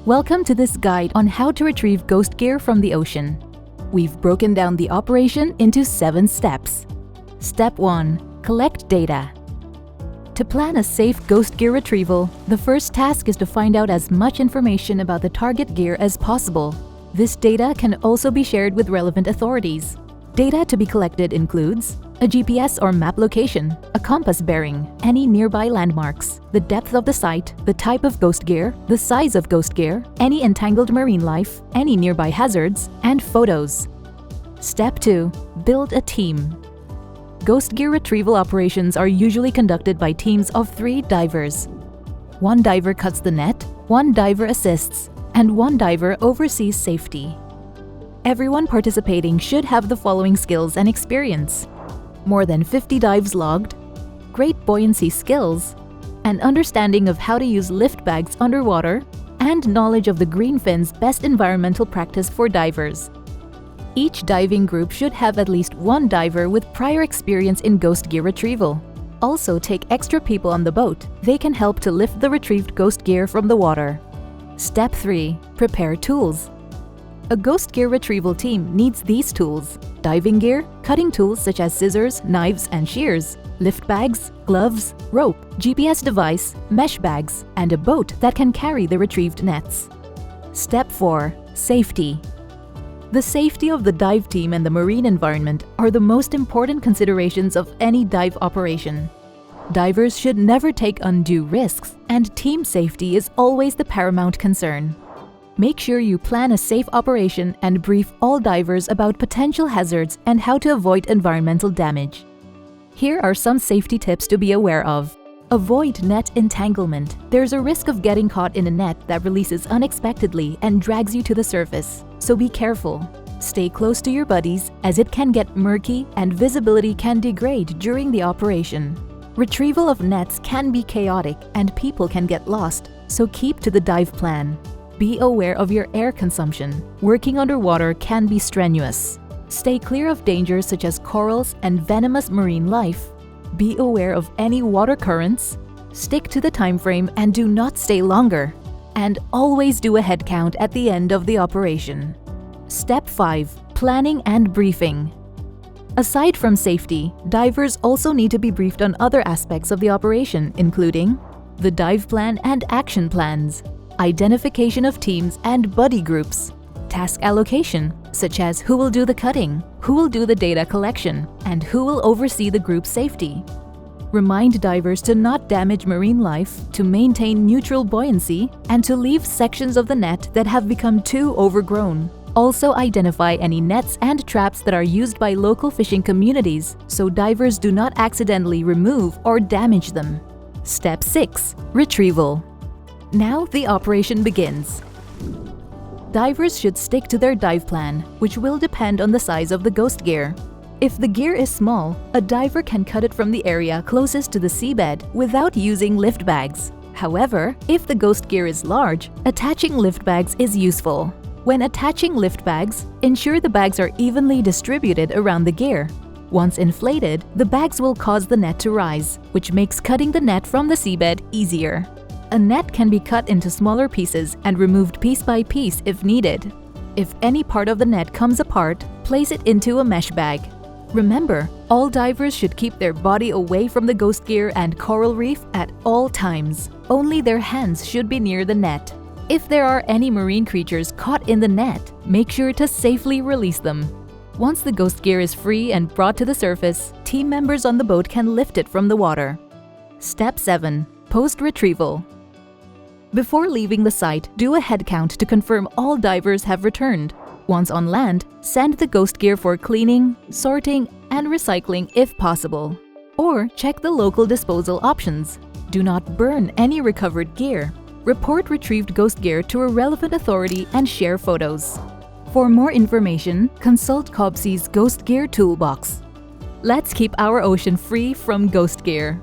Welcome to this guide on how to retrieve ghost gear from the ocean. We've broken down the operation into 7 steps. Step 1. Collect data. To plan a safe ghost gear retrieval, the first task is to find out as much information about the target gear as possible. This data can also be shared with relevant authorities. Data to be collected includes a GPS or map location, a compass bearing, any nearby landmarks, the depth of the site, the type of ghost gear, the size of ghost gear, any entangled marine life, any nearby hazards, and photos. Step 2. Build a team. Ghost gear retrieval operations are usually conducted by teams of 3 divers. 1 diver cuts the net, 1 diver assists, and 1 diver oversees safety. Everyone participating should have the following skills and experience: more than 50 dives logged, great buoyancy skills, an understanding of how to use lift bags underwater, and knowledge of the Greenfin's best environmental practice for divers. Each diving group should have at least 1 diver with prior experience in ghost gear retrieval. Also take extra people on the boat. They can help to lift the retrieved ghost gear from the water. Step 3. Prepare tools. A ghost gear retrieval team needs these tools: diving gear, cutting tools such as scissors, knives, and shears, lift bags, gloves, rope, GPS device, mesh bags, and a boat that can carry the retrieved nets. Step 4. Safety. The safety of the dive team and the marine environment are the most important considerations of any dive operation. Divers should never take undue risks, and team safety is always the paramount concern. Make sure you plan a safe operation and brief all divers about potential hazards and how to avoid environmental damage. Here are some safety tips to be aware of. Avoid net entanglement. There's a risk of getting caught in a net that releases unexpectedly and drags you to the surface, so be careful. Stay close to your buddies as it can get murky and visibility can degrade during the operation. Retrieval of nets can be chaotic and people can get lost, so keep to the dive plan. Be aware of your air consumption. Working underwater can be strenuous. Stay clear of dangers such as corals and venomous marine life. Be aware of any water currents. Stick to the time frame and do not stay longer. And always do a head count at the end of the operation. Step 5. Planning and briefing. Aside from safety, divers also need to be briefed on other aspects of the operation, including the dive plan and action plans, identification of teams and buddy groups, task allocation, such as who will do the cutting, who will do the data collection, and who will oversee the group's safety. Remind divers to not damage marine life, to maintain neutral buoyancy, and to leave sections of the net that have become too overgrown. Also identify any nets and traps that are used by local fishing communities so divers do not accidentally remove or damage them. Step 6. Retrieval. Now the operation begins. Divers should stick to their dive plan, which will depend on the size of the ghost gear. If the gear is small, a diver can cut it from the area closest to the seabed without using lift bags. However, if the ghost gear is large, attaching lift bags is useful. When attaching lift bags, ensure the bags are evenly distributed around the gear. Once inflated, the bags will cause the net to rise, which makes cutting the net from the seabed easier. A net can be cut into smaller pieces and removed piece by piece if needed. If any part of the net comes apart, place it into a mesh bag. Remember, all divers should keep their body away from the ghost gear and coral reef at all times. Only their hands should be near the net. If there are any marine creatures caught in the net, make sure to safely release them. Once the ghost gear is free and brought to the surface, team members on the boat can lift it from the water. Step 7. Post-retrieval. Before leaving the site, do a head count to confirm all divers have returned. Once on land, send the ghost gear for cleaning, sorting, and recycling if possible. Or check the local disposal options. Do not burn any recovered gear. Report retrieved ghost gear to a relevant authority and share photos. For more information, consult COBC's Ghost Gear Toolbox. Let's keep our ocean free from ghost gear.